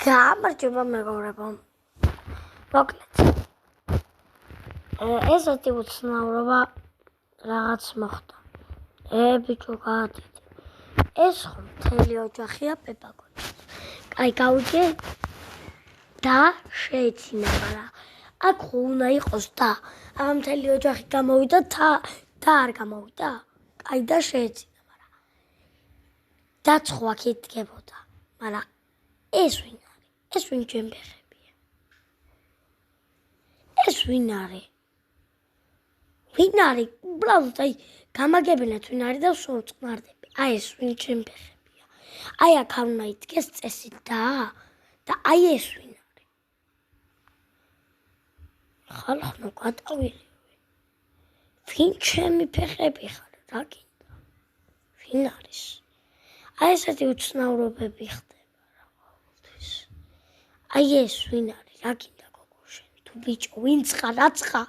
გამარჯობა მეგობრებო. მოკლედ. ესეთი უცნაურობა რაღაც მოხდა. ბიჭო გაადიდე. ეს ხომ მთელი ოჯახია პეპაკოჩის. კაი გავიგე და შეეცინა, მაგრამ აქ ხო უნდა იყოს და აღა მთელი ოჯახი გამოვიდა და არ გამოვიდა. კაი და შეეცინა, მაგრამ დაცხოვ აქ იდგებოდა. მაგრამ ეს ვინ არის? ეს ვინ ჯემბეხებია? ეს ვინ არის? ვინ არის? უბრალოდ აი გამაგებინეთ ვინ არის და სულ წყნარდები. აი ეს ვინ ჯემბეხებია? აი აქ არ უნდა იდგეს წესი და აი ეს ვინ არის? ხალხო გადავიღე. ვინ ჩემი ფეხები ხარ? რა გინდა? ვინ არის? აი ესეთი უცნაურობები ხდება რა ყოველთვის. აი ეს ვინ არის? რა გინდა გოგო შენ? თუ ბიჭო ვინც ხარ, რაც ხარ?